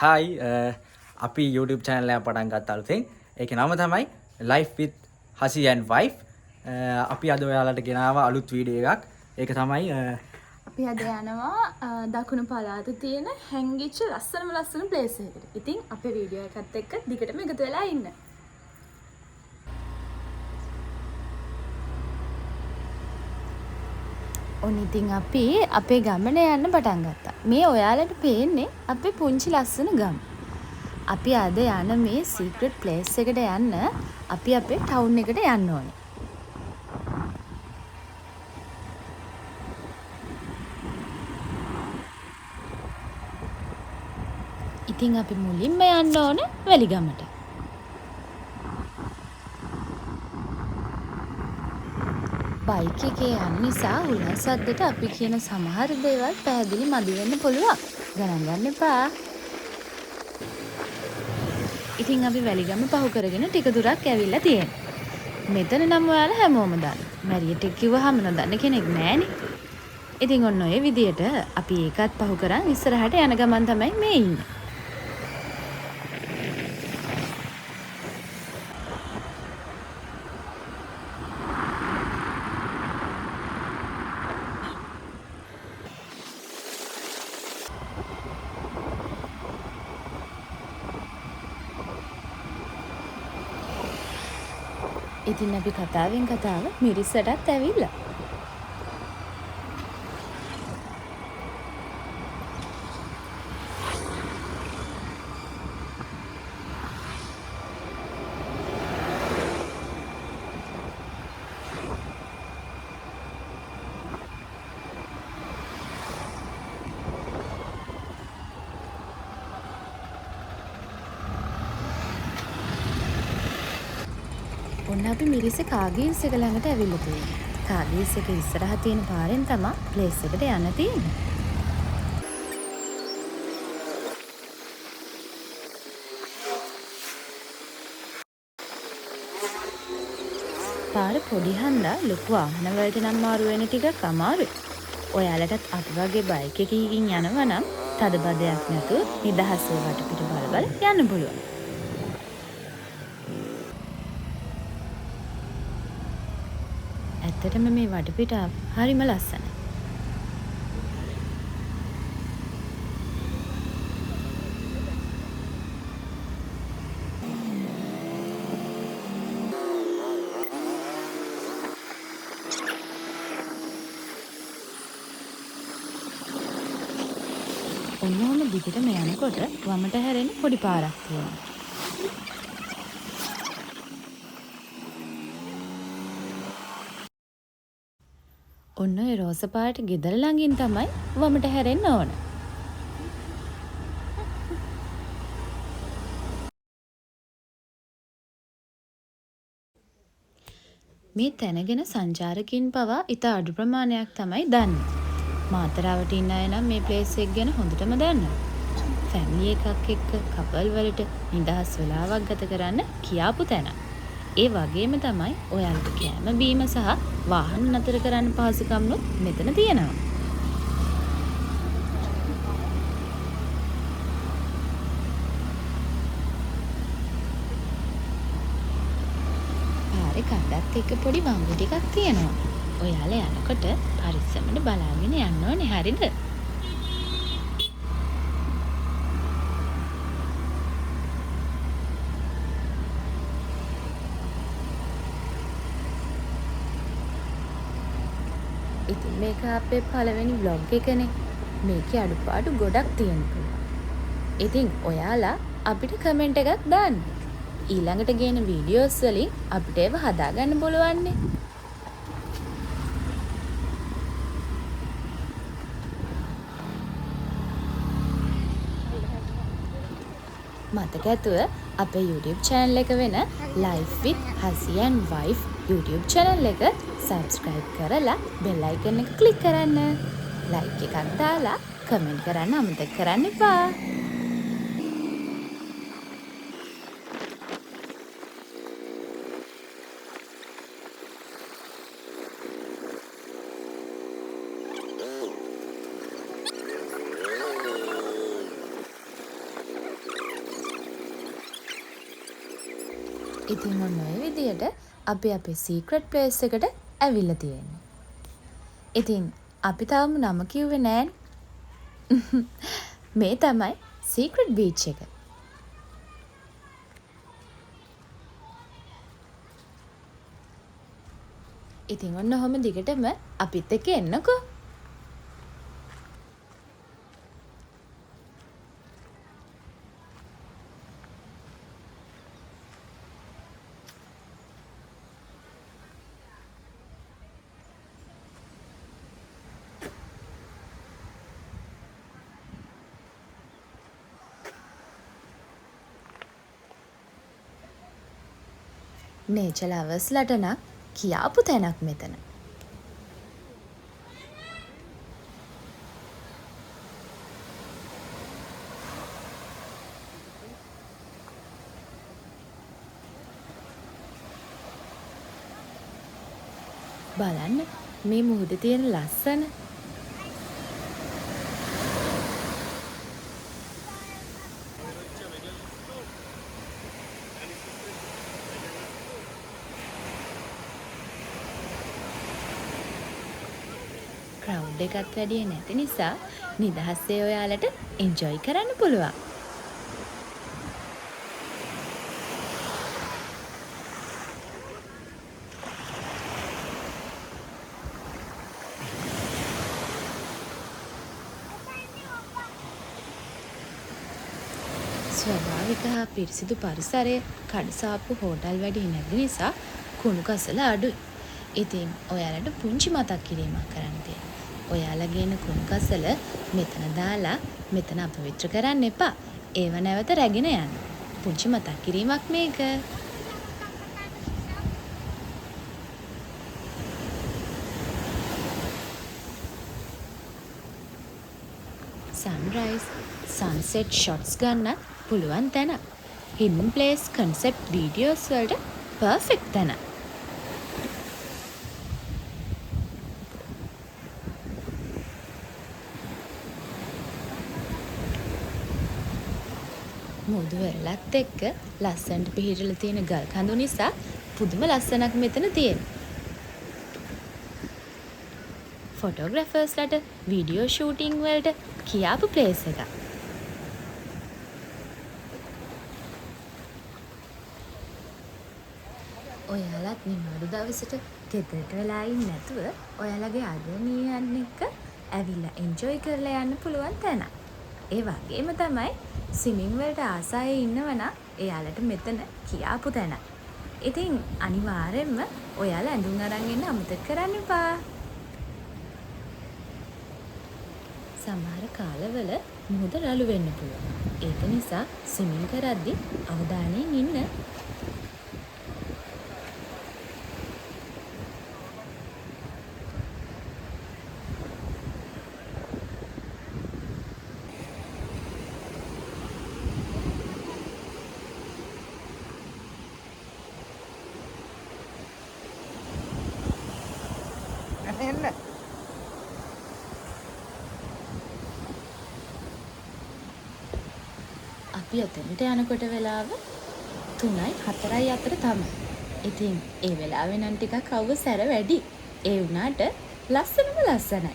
Hi අපි YouTube channel එක පටන් ගත්ත අලුතෙන්. ඒකේ නම තමයි Life with Hasi and Wife. අපි අද ඔයාලට ගෙනාවා අලුත් වීඩියෝ එකක්. ඒක තමයි අපි අද යනවා දකුණු පළාතේ තියෙන හැංගිච්ච ලස්සන ප්ලේස් එකකට. ඉතින් අපේ වීඩියෝ එකත් එක්ක දිගටම එකතු වෙලා ඉන්න. ඉතින් අපි අපේ ගමන යන්න පටන් ගත්තා. මේ ඔයාලට පේන්නේ අපේ පුංචි ලස්සන ගම. අපි අද යන මේ සීක්‍රට් ප්ලේස් එකට යන්න අපි අපේ ටවුන් එකට යන්න ඕනේ. ඉතින් අපි මුලින්ම යන්න ඕනේ වැලිගමට. බයික් එකේ යන නිසා හුලස් සද්දට අපි කියන සමහර දේවල් පැහැදිලි මදි වෙන්න පුළුවන්. ගණන් ගන්න එපා. ඉතින් අපි වැලිගම පහු කරගෙන ටික දුරක් ඇවිල්ලා තියෙනවා. මෙතන නම් ඔයාලා හැමෝම දන්නවා. මැරියට කිව්වහම නොදන්න කෙනෙක් නැහැනේ. ඉතින් ඔන්න ඔය විදියට අපි ඒකත් පහු කරන් ඉස්සරහට යන ගමන් තමයි මේ ඉන්නේ. ඉතින් අපි කතාවෙන් කතාව මිරිස්සටත් ඇවිල්ලා. ඔන්න අපි මිරිස්ස කාගීස් එක ළඟට ඇවිල්ලා තියෙනවා. කාගීස් එක ඉස්සරහ තියෙන පාරෙන් තමයි ප්ලේස් එකට යන්න තියෙන්නේ. පාර පොඩි හන්දා ලොකු වාහන වලට නම් මාරු වෙන ටිකක් අමාරුයි. ඔයාලටත් අපි වගේ බයික් එකකින් යනවා නම් තද බදයක් නැතුව නිදහසේ වටපිට බල යන්න පුළුවන්. ඇත්තටම මේ වටපිටාව හරිම ලස්සනයි. ඔන්නෝම දිගටම යනකොට වමට හැරෙන පොඩි පාරක් තියෙනවා. ඔන්න ඒ රෝස පාට ගෙදර ළඟින් තමයි වමට හැරෙන්න ඕන. මේ තැනගෙන සංචාරකින් පවා ඉතා අඩු ප්‍රමාණයක් තමයි දන්නේ. මාතරාවට ඉන්න අය නම් මේ ප්ලේස් එක ගැන හොඳටම දන්නවා. ෆැමිලි එකක් එක්ක කපල් වලට නිදහස් වෙලාවක් ගත කරන්න කියාපු තැන. ඒ වගේම තමයි ඔයාලට කෑම බීම සහ වාහන නතර කරන්න පහසුකම්නුත් මෙතන තියෙනවා. පාරේ කඩත් එක්ක පොඩි වංගු ටිකක් තියෙනවා. ඔයාලා යනකොට පරිස්සමට බලාගෙන යන්න ඕනේ, හරිද? ඉතින් මේක අපේ පළවෙනි vlog එකනේ. මේකේ අඩුපාඩු ගොඩක් තියෙන්න පුළුවන්. ඉතින් ඔයාලා අපිට කමෙන්ට් එකක් දාන්න. ඊළඟට ගේන වීඩියෝස් වලින් අපිට ඒව හදාගන්න බලවන්නේ. මතක ඇතුව අපේ YouTube channel එක වෙන Life with Hasi and Wife YouTube channel එක subscribe කරලා bell icon එක click කරන්න. like එකක් දාලා comment කරන්න අමතක කරන්න එපා. ඉතින් ඔන්න ඔය විදියට අපි අපේ සීක්‍රට් ප්ලේස් එකට ඇවිල්ලා තියෙන්නේ. ඉතින් අපි තාම නම කිව්වේ නෑනේ. මේ තමයි සීක්‍රට් බීච් එක. ඉතින් ඔන්න ඔහොම දිගටම අපිත් එක්ක එන්නකෝ. නේචර් ලවර්ස්ලට නම් කියාපු තැනක් මෙතන. බලන්න මේ මුහුදේ තියෙන ලස්සන. ක්‍රවුඩ් එකත් වැඩිය නැති නිසා නිදහසේ ඔයාලට එන්ජොයි කරන්න පුළුවන්. ස්වභාවික හා පිරිසිදු පරිසරය කඩසාප්පු හෝටල් වැඩි නැති නිසා කුණු කසල අඩුයි. ඉතින් ඔයාලට පුංචි මතක් කිරීමක් කරන්න තියෙනවා. ඔයාලගේ එන කුණු කසල මෙතන දාලා මෙතන අපවිත්‍ර කරන්න එපා. ඒව නැවත රැගෙන යන්න. පුංචි මතක් කිරීමක් මේක. සන්රයිස් සන්සෙට් ෂොට්ස් ගන්න පුළුවන් තැන. හිඩන් ප්ලේස් කන්සෙප්ට් වීඩියෝස් වලට පර්ෆෙක්ට් තැන. මුහුදු වෙරළත් එක්ක ලස්සනට පිහිටලා තියෙන ගල් කඳු නිසා පුදුම ලස්සනක් මෙතන තියෙනවා. ෆොටෝග්‍රැෆර්ස්ලට වීඩියෝ ෂූටිං වලට කියාපු ප්ලේස් එකක්. ඔයාලත් නිමාඩු දවසට ගෙදරට වෙලා ඉන්නේ නැතුව ඔයාලගේ ආදරණීයයන් එක්ක ඇවිල්ලා එන්ජොයි කරලා යන්න පුළුවන් තැන. ඒ වගේම තමයි ස්විමින් වලට ආසයි ඉන්නවනම් එයාලට මෙතන කියාපු තැන. ඉතින් අනිවාර්යෙන්ම ඔයාලා ඇඳුම් අරන් එන්න අමතක කරන්න එපා. සමහර කාලවල මුහුද රළු වෙන්න පුළුවන්. ඒක නිසා ස්විමින් කරද්දී අවධානයෙන් ඉන්න. එන්න. අපි එතනට යනකොට වෙලාව 3:04 අතර තමයි. ඉතින් ඒ වෙලාවේ නම් ටිකක් අවුව සැර වැඩි. ඒ වුණාට ලස්සනම ලස්සනයි.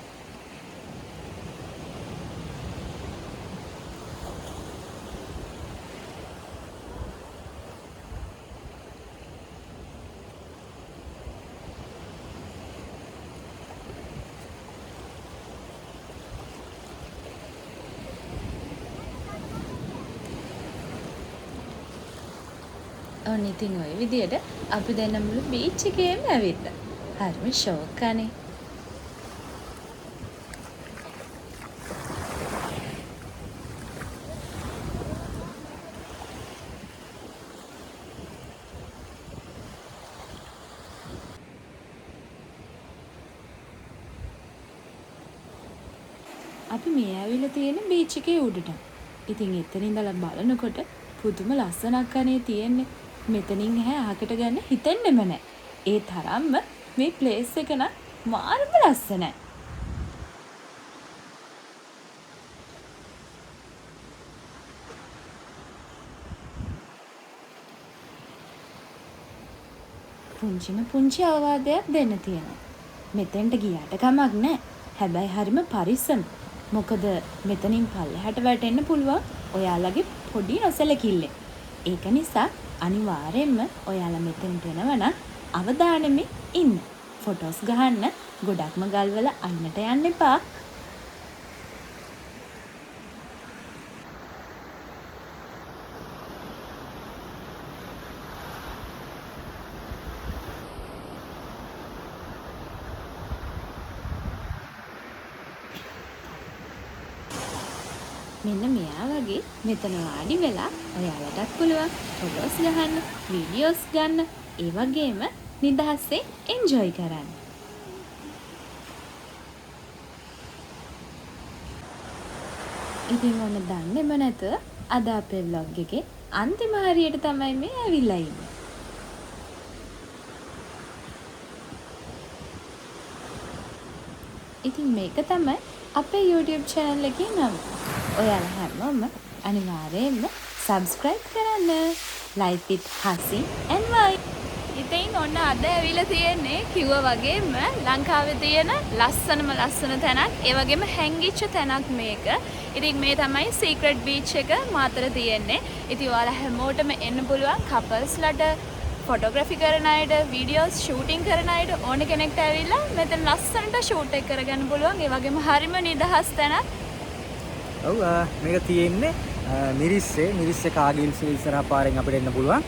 ඔන්න ඉතින් ඔය විදියට අපි දැන් මුළු බීච් එකේම ඇවිත්තා. හරිම ෂෝක් අනේ. අපි මේ ඇවිල්ලා තියෙන බීච් එකේ උඩට. ඉතින් එතන ඉඳලා බලනකොට පුදුම ලස්සනක් අනේ තියෙන්නේ. මෙතනින් එහා අහකට ගන්න හිතෙන්නෙම නැහැ. ඒ තරම්ම මේ ප්ලේස් එක නම් මාරම ලස්සනයි. පුංචි අවවාදයක් දෙන්න තියෙනවා. මෙතෙන්ට ගියාට කමක් නැහැ. හැබැයි හරිම පරිස්සම්. මොකද මෙතනින් පල්ලෙහාට වැටෙන්න පුළුවන් ඔයාලගේ පොඩි නොසැලකිල්ලෙන්. ඒක නිසා අනිවාර්යයෙන්ම ඔයාලා මෙතෙන්ට එනවා නම් අවධානයෙන් ඉන්න. ෆොටෝස් ගහන්න ගොඩක්ම ගල්වල අයිනට යන්න එපා. මෙන්න මෙයා වගේ මෙතන වාඩි වෙලා ඔයාලටත් පුළුවන් ෆොටෝස් ගහන්න, වීඩියෝස් ගන්න, ඒ වගේම නිදහසේ එන්ජොයි කරන්න. ඉතින් ඔන්න දන්නේම නැතුව අද අපේ vlog එකේ අන්තිම හරියට තමයි මේ ඇවිල්ලා ඉන්නේ. ඉතින් මේක තමයි අපේ YouTube channel එකේ නම. ඔයාලා හැමෝම අනිවාර්යයෙන්ම subscribe කරන්න. Life with Hasi and Wife. ඉතින් ඔන්න අද ඇවිල්ලා තියෙන්නේ කිව්වා වගේම ලංකාවේ තියෙන ලස්සන තැනක්, ඒ වගේම හැංගිච්ච තැනක් මේක. ඉතින් මේ තමයි Secret Beach එක මාතර තියෙන්නේ. ඉතින් ඔයාලා හැමෝටම එන්න පුළුවන් couples-ලට, ෆොටෝග්‍රැෆි කරන අයට, වීඩියෝස් ෂූටින් කරන අයට ඕන කෙනෙක්ට ඇවිල්ලා මෙතන ලස්සනට ෂූට් එක කරගන්න පුළුවන්. ඒ වගේම හරිම නිදහස් තැනක්. ඔව් මේක තියෙන්නේ මිරිස්සේ කාගිල්ස් ඉස්සරහා පාරෙන් අපිට එන්න පුළුවන්.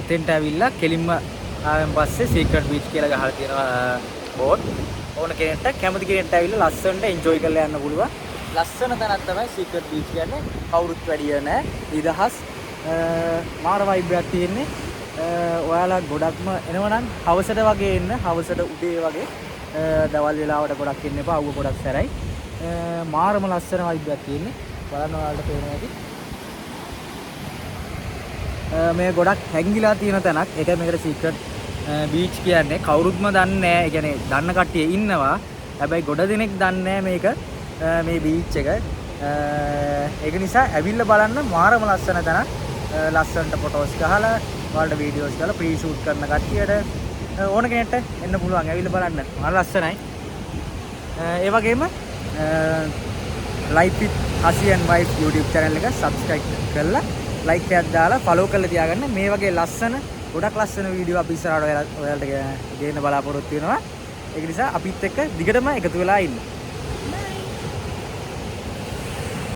එතෙන්ට ඇවිල්ලා කෙලින්ම ආවෙන් පස්සේ සීක්‍රට් බීච් කියලා ගහලා තියෙනවා බෝට්. ඕන කෙනෙක්ට කැමති කෙනෙක්ට ඇවිල්ලා ලස්සනට එන්ජොයි කරලා යන්න පුළුවන්. ලස්සන තැනක් තමයි සීක්‍රට් බීච් කියන්නේ. කවුරුත් වැඩිය නැහැ. නිදහස් මාර වයිබ් එකක් තියෙන්නේ. ඔයාලා ගොඩක්ම එනවනම් හවසට වගේ එන්න. හවසට උදේ වගේ දවල් වෙලාවට ගොඩක් එන්න එපා. අවුව ගොඩක් සැරයි. මාරම ලස්සන වයිබ් එකක් තියෙන්නේ. බලන්න ඔයාලට පේනවා ඇති. මේ ගොඩක් හැංගිලා තියෙන තැනක්. ඒක මේකට සීක්‍රට් බීච් කියන්නේ. කවුරුත්ම දන්නේ නැහැ. ඒ කියන්නේ දන්න කට්ටිය ඉන්නවා. හැබැයි ගොඩ දෙනෙක් දන්නේ මේක මේ බීච් එක. ඒක නිසා ඇවිල්ලා බලන්න මාරම ලස්සන තැනක්. ලස්සනට ෆොටෝස් ගහලා ඔයාලට වීඩියෝස් ගහලා ප්‍රී ෂූට් කරන කට්ටියට ඕන කෙනෙක්ට එන්න පුළුවන්. ඇවිල්ලා බලන්න. මාර ලස්සනයි. ඒ වගේම Life with Hasi and Wife YouTube channel එක subscribe කරලා like එකක් දාලා follow කරලා තියාගන්න. මේ වගේ ගොඩක් ලස්සන වීඩියෝ අපි ඉස්සරහට ඔයාලට ගේන්න බලාපොරොත්තු වෙනවා. ඒක නිසා අපිත් එක්ක දිගටම එකතු වෙලා ඉන්න.